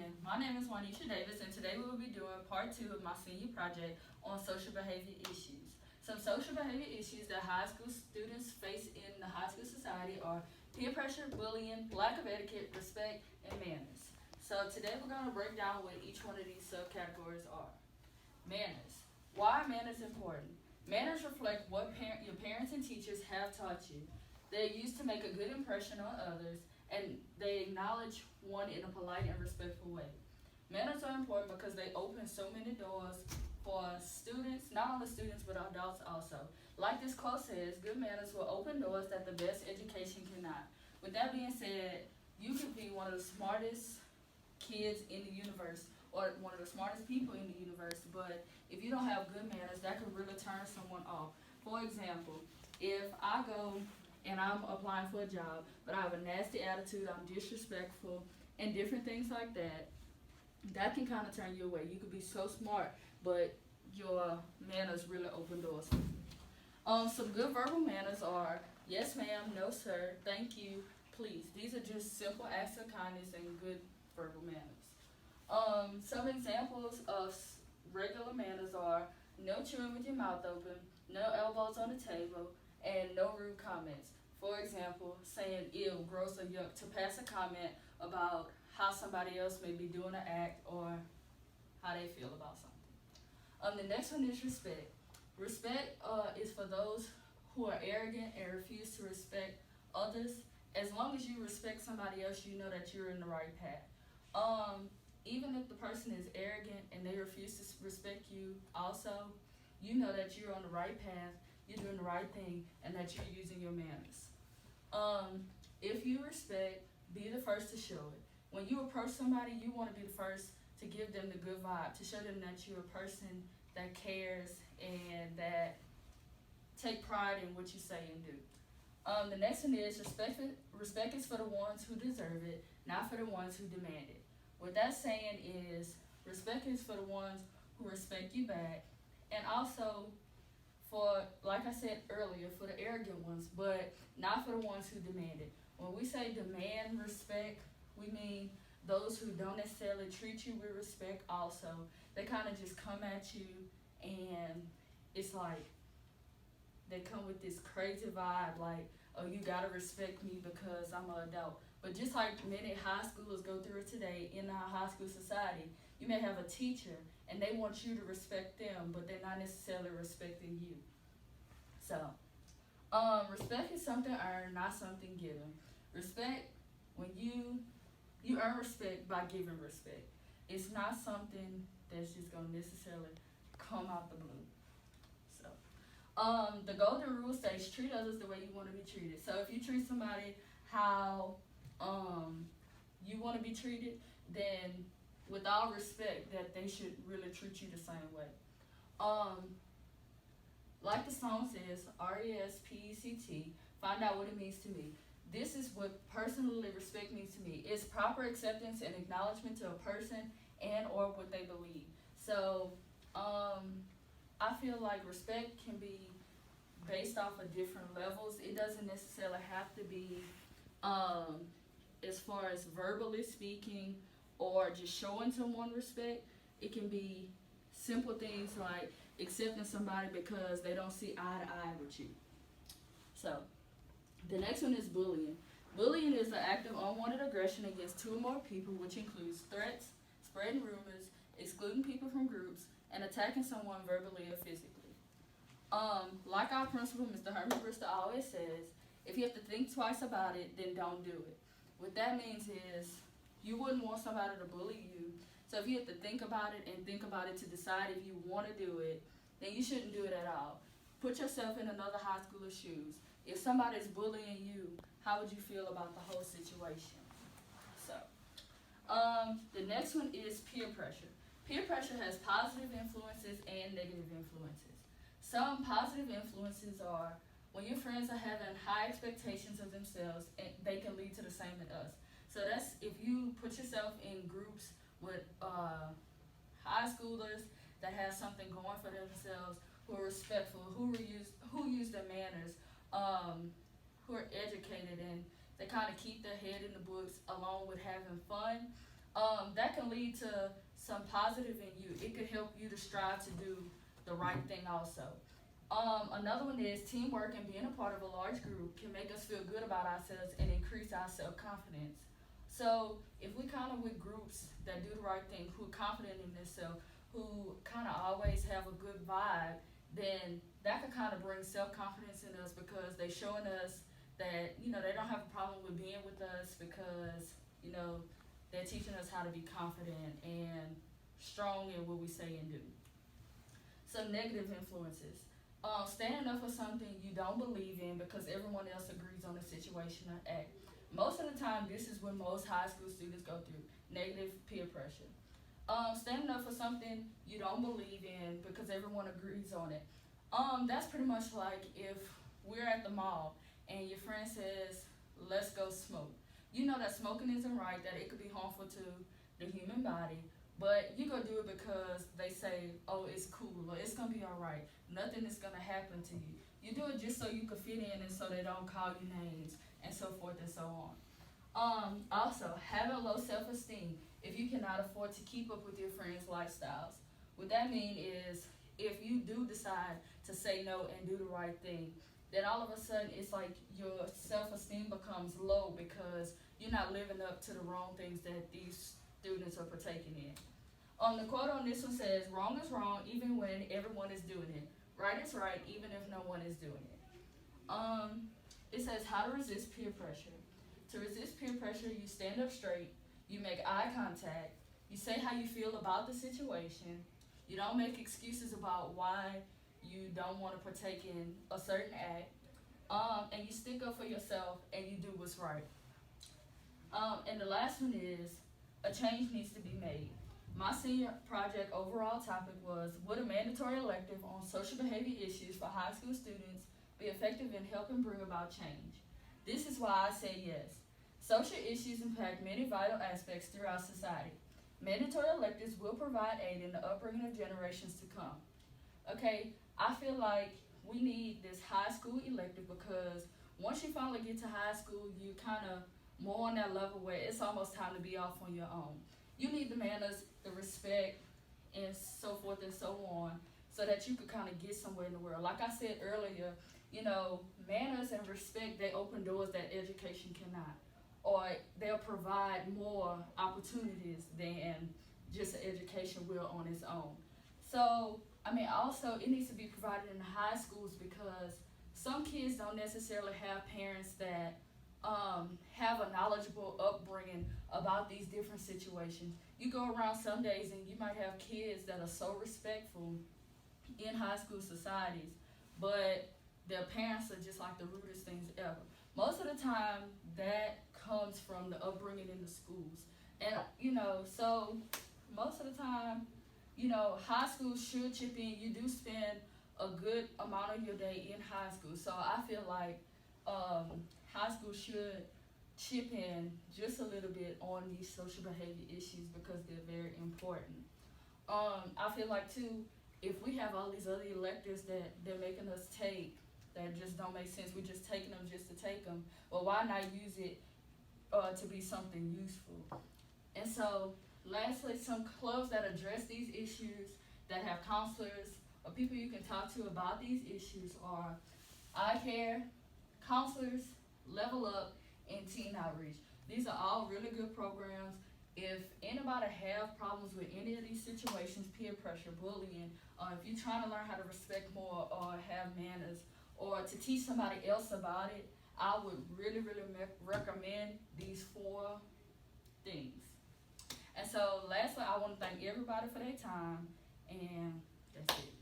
again. My name is Juanesha Davis, and today we will be doing part 2 of my senior project on social behavior issues. Some social behavior issues that high school students face in the high school society are peer pressure, bullying, lack of etiquette, respect, and manners. So today we're going to break down what each one of these subcategories are. Manners. Why are manners important? Manners reflect what your parents and teachers have taught you. They're used to make a good impression on others, and they acknowledge one in a polite and respectful way. Manners are important because they open so many doors for students, not only students but adults also. Like this quote says, good manners will open doors that the best education cannot. With that being said, you could be one of the smartest kids in the universe or one of the smartest people in the universe, but if you don't have good manners, that could really turn someone off. For example, if I go and I'm applying for a job, but I have a nasty attitude, I'm disrespectful, and different things like that, that can kind of turn you away. You could be so smart, but your manners really open doors for you. Some good verbal manners are yes ma'am, no sir, thank you, please. These are just simple acts of kindness and good verbal manners. Some examples of regular manners are no chewing with your mouth open, no elbows on the table, and no rude comments. For example, saying ew, gross, or yuck to pass a comment about how somebody else may be doing an act or how they feel about something. The next one is respect. Respect is for those who are arrogant and refuse to respect others. As long as you respect somebody else, you know that you're in the right path. Even if the person is arrogant and they refuse to respect you also, you know that you're on the right path, you're doing the right thing, and that you're using your manners. If you respect, be the first to show it. When you approach somebody, you want to be the first to give them the good vibe, to show them that you're a person that cares and that take pride in what you say and do. The next one is respect is for the ones who deserve it, not for the ones who demand it. What that's saying is respect is for the ones who respect you back, and also for, like I said earlier, for the arrogant ones, but not for the ones who demand it. When we say demand respect, we mean those who don't necessarily treat you with respect also. They kind of just come at you and it's like they come with this crazy vibe like, oh, you gotta respect me because I'm an adult. But just like many high schoolers go through it today in our high school society, you may have a teacher and they want you to respect them, but they're not necessarily respecting you. So, respect is something earned, not something given. Respect, when you earn respect by giving respect. It's not something that's just gonna necessarily come out the blue. So, the golden rule states treat others the way you want to be treated. So if you treat somebody how you want to be treated, then with all respect that they should really treat you the same way. Like the song says, RESPECT, find out what it means to me. This is what personally respect means to me. It's proper acceptance and acknowledgement to a person and or what they believe. So I feel like respect can be based off of different levels. It doesn't necessarily have to be as far as verbally speaking or just showing someone respect. It can be simple things like accepting somebody because they don't see eye to eye with you. So the next one is bullying. Bullying is the act of unwanted aggression against two or more people, which includes threats, spreading rumors, excluding people from groups, and attacking someone verbally or physically. Like our principal, Mr. Herman Bristol, always says, if you have to think twice about it, then don't do it. What that means is you wouldn't want somebody to bully you. So if you have to think about it and think about it to decide if you want to do it, then you shouldn't do it at all. Put yourself in another high schooler's shoes. If somebody's bullying you, how would you feel about the whole situation? So, the next one is peer pressure. Peer pressure has positive influences and negative influences. Some positive influences are when your friends are having high expectations of themselves, and they can lead to the same in us. So that's if you put yourself in groups with high schoolers that have something going for themselves, who are respectful, who use their manners, who are educated, and they kind of keep their head in the books along with having fun. that can lead to some positive in you. It could help you to strive to do the right thing also. Another one is teamwork and being a part of a large group can make us feel good about ourselves and increase our self-confidence. So if we kind of with groups that do the right thing, who are confident in themselves, who kind of always have a good vibe, then that could kind of bring self-confidence in us because they showing us that, they don't have a problem with being with us because, they're teaching us how to be confident and strong in what we say and do. Some negative influences. Standing up for something you don't believe in because everyone else agrees on the situation or act. Most of the time, this is what most high school students go through, negative peer pressure. Standing up for something you don't believe in because everyone agrees on it. That's pretty much like if we're at the mall and your friend says, let's go smoke. You know that smoking isn't right, that it could be harmful to the human body, but you go do it because they say, oh, it's cool, or it's gonna be alright, nothing is gonna happen to you. You do it just so you can fit in and so they don't call you names, and so forth and so on. Also, having low self-esteem if you cannot afford to keep up with your friends' lifestyles. What that means is if you do decide to say no and do the right thing, then all of a sudden it's like your self-esteem becomes low because you're not living up to the wrong things that these students are partaking in. The quote on this one says, wrong is wrong even when everyone is doing it. Right is right even if no one is doing it. It says how to resist peer pressure. To resist peer pressure, you stand up straight, you make eye contact, you say how you feel about the situation, you don't make excuses about why you don't want to partake in a certain act, and you stick up for yourself and you do what's right. And the last one is a change needs to be made. My senior project overall topic was, would a mandatory elective on social behavior issues for high school students be effective in helping bring about change? This is why I say yes. Social issues impact many vital aspects throughout society. Mandatory electives will provide aid in the upbringing of generations to come. Okay, I feel like we need this high school elective because once you finally get to high school, you kind of more on that level where it's almost time to be off on your own. You need the manners, the respect, and so forth and so on, so that you could kind of get somewhere in the world. Like I said earlier, manners and respect, they open doors that education cannot. Or they'll provide more opportunities than just education will on its own. So, also it needs to be provided in the high schools because some kids don't necessarily have parents that have a knowledgeable upbringing about these different situations. You go around some days and you might have kids that are so respectful in high school societies, but their parents are just like the rudest things ever. Most of the time, that comes from the upbringing in the schools. And, so most of the time, high school should chip in. You do spend a good amount of your day in high school. So I feel like high school should chip in just a little bit on these social behavior issues because they're very important. I feel like, too, if we have all these other electives that they're making us take that just don't make sense, we're just taking them just to take them, well, why not use it to be something useful? And so, lastly, some clubs that address these issues, that have counselors or people you can talk to about these issues are I Care, counselors, Level Up, and Teen Outreach. These are all really good programs. If anybody have problems with any of these situations, peer pressure, bullying, if you're trying to learn how to respect more or have manners or to teach somebody else about it, I would really, really recommend these 4 things. And so lastly, I want to thank everybody for their time, and that's it.